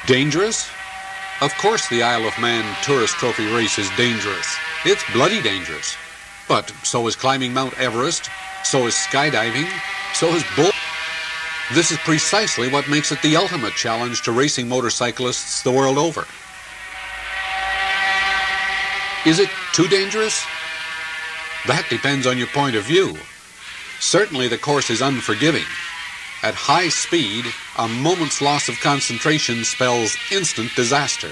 Dangerous? Of course the Isle of Man Tourist Trophy race is dangerous. It's bloody dangerous. But so is climbing Mount Everest, so is skydiving, so is bull. This is precisely what makes it the ultimate challenge to racing motorcyclists the world over. Is it too dangerous? That depends on your point of view. Certainly the course is unforgiving. At high speed, a moment's loss of concentration spells instant disaster.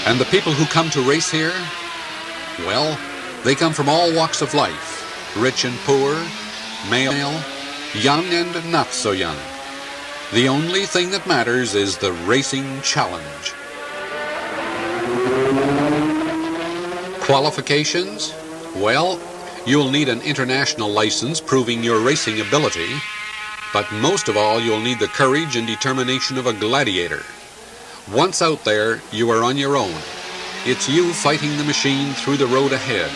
And the people who come to race here, well, they come from all walks of life, rich and poor, male, young and not so young. The only thing that matters is the racing challenge. Qualifications? Well, you'll need an international license proving your racing ability, but most of all, you'll need the courage and determination of a gladiator. Once out there, you are on your own. It's you fighting the machine through the road ahead.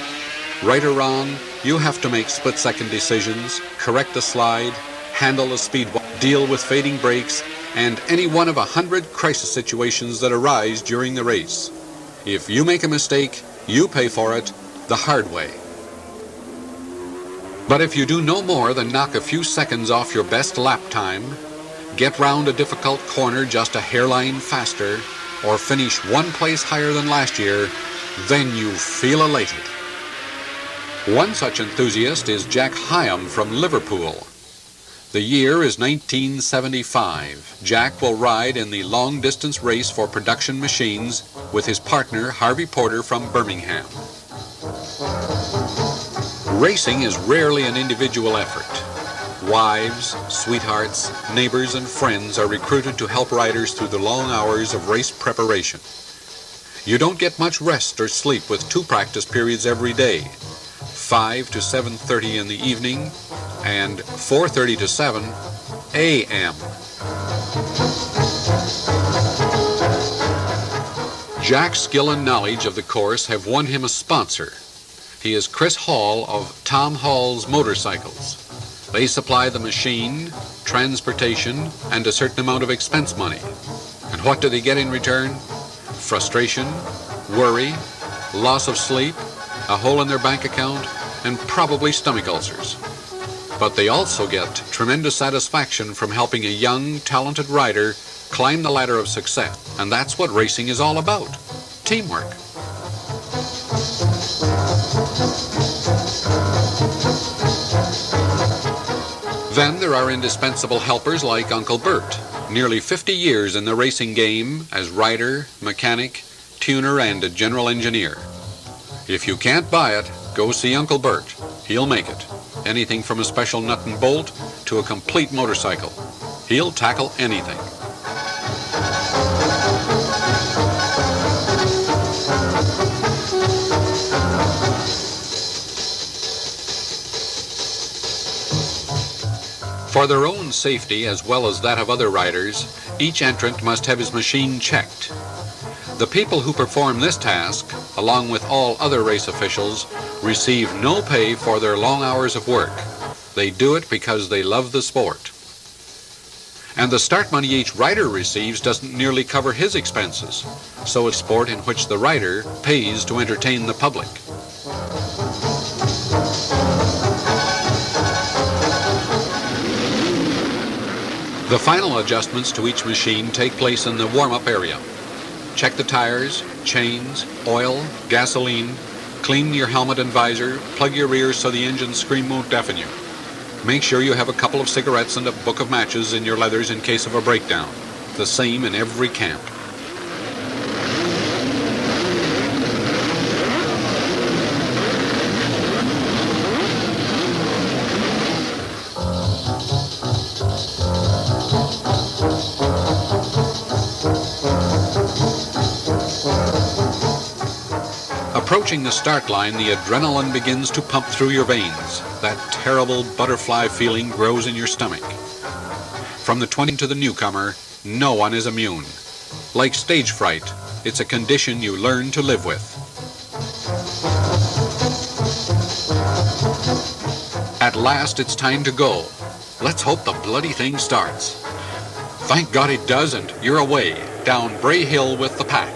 Right or wrong, you have to make split-second decisions, correct a slide, handle a speed, deal with fading brakes, and any one of 100 crisis situations that arise during the race. If you make a mistake, you pay for it the hard way. But if you do no more than knock a few seconds off your best lap time, get round a difficult corner just a hairline faster, or finish one place higher than last year, then you feel elated. One such enthusiast is Jack Hyam from Liverpool. The year is 1975. Jack will ride in the long-distance race for production machines with his partner Harvey Porter from Birmingham. Racing is rarely an individual effort. Wives, sweethearts, neighbors, and friends are recruited to help riders through the long hours of race preparation. You don't get much rest or sleep with 2 practice periods every day, 5 to 7:30 in the evening and 4:30 to 7 a.m. Jack's skill and knowledge of the course have won him a sponsor. He is Chris Hall of Tom Hall's Motorcycles. They supply the machine, transportation, and a certain amount of expense money. And what do they get in return? Frustration, worry, loss of sleep, a hole in their bank account, and probably stomach ulcers. But they also get tremendous satisfaction from helping a young, talented rider climb the ladder of success. And that's what racing is all about. Teamwork. Then there are indispensable helpers like Uncle Bert, nearly 50 years in the racing game as rider, mechanic, tuner, and a general engineer. If you can't buy it, go see Uncle Bert. He'll make it. Anything from a special nut and bolt to a complete motorcycle. He'll tackle anything. For their own safety as well as that of other riders, each entrant must have his machine checked. The people who perform this task, along with all other race officials, receive no pay for their long hours of work. They do it because they love the sport. And the start money each rider receives doesn't nearly cover his expenses, so it's a sport in which the rider pays to entertain the public. The final adjustments to each machine take place in the warm-up area. Check the tires, chains, oil, gasoline, clean your helmet and visor, plug your ears so the engine scream won't deafen you. Make sure you have a couple of cigarettes and a book of matches in your leathers in case of a breakdown. The same in every camp. Approaching the start line, the adrenaline begins to pump through your veins. That terrible butterfly feeling grows in your stomach. From the 20 to the newcomer, no one is immune. Like stage fright, it's a condition you learn to live with. At last, it's time to go. Let's hope the bloody thing starts. Thank God it doesn't. You're away, down Bray Hill with the pack.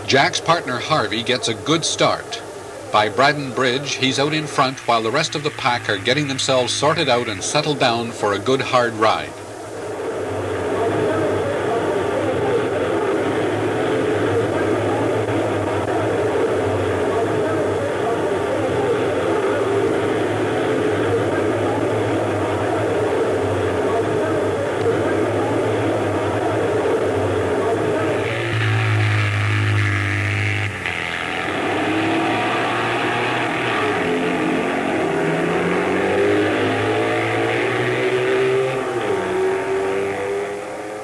Jack's partner Harvey gets a good start. By Braddon Bridge, he's out in front while the rest of the pack are getting themselves sorted out and settled down for a good hard ride.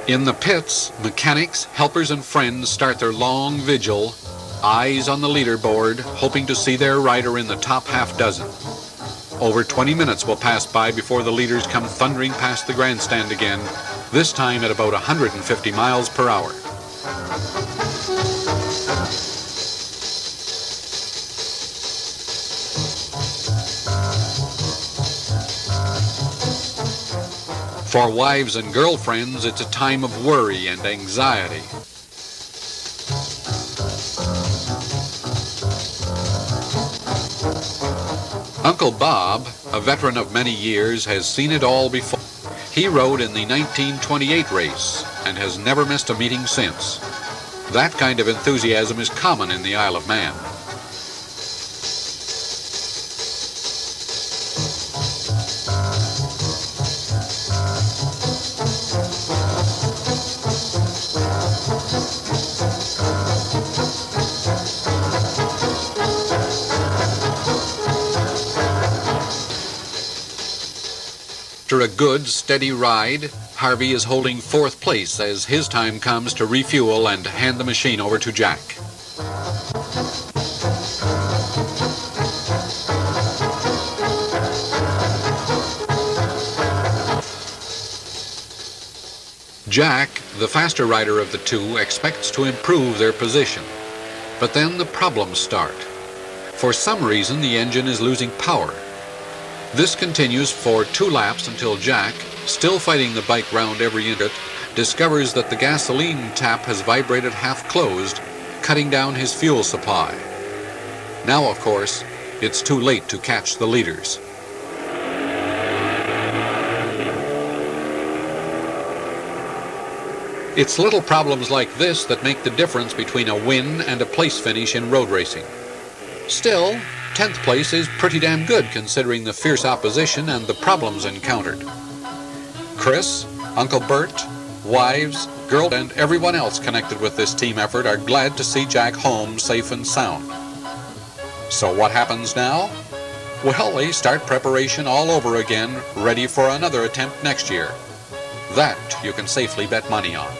In the pits, mechanics, helpers, and friends start their long vigil, eyes on the leaderboard, hoping to see their rider in the top half dozen. Over 20 minutes will pass by before the leaders come thundering past the grandstand again, this time at about 150 miles per hour. For wives and girlfriends, it's a time of worry and anxiety. Uncle Bob, a veteran of many years, has seen it all before. He rode in the 1928 race and has never missed a meeting since. That kind of enthusiasm is common in the Isle of Man. After a good, steady ride, Harvey is holding fourth place as his time comes to refuel and hand the machine over to Jack. Jack, the faster rider of the two, expects to improve their position. But then the problems start. For some reason, the engine is losing power. This continues for 2 laps until Jack, still fighting the bike round every inch, discovers that the gasoline tap has vibrated half closed, cutting down his fuel supply. Now, of course, it's too late to catch the leaders. It's little problems like this that make the difference between a win and a place finish in road racing. Still, 10th place is pretty damn good considering the fierce opposition and the problems encountered. Chris, Uncle Bert, wives, girl, and everyone else connected with this team effort are glad to see Jack home safe and sound. So what happens now? Well, they start preparation all over again, ready for another attempt next year. That you can safely bet money on.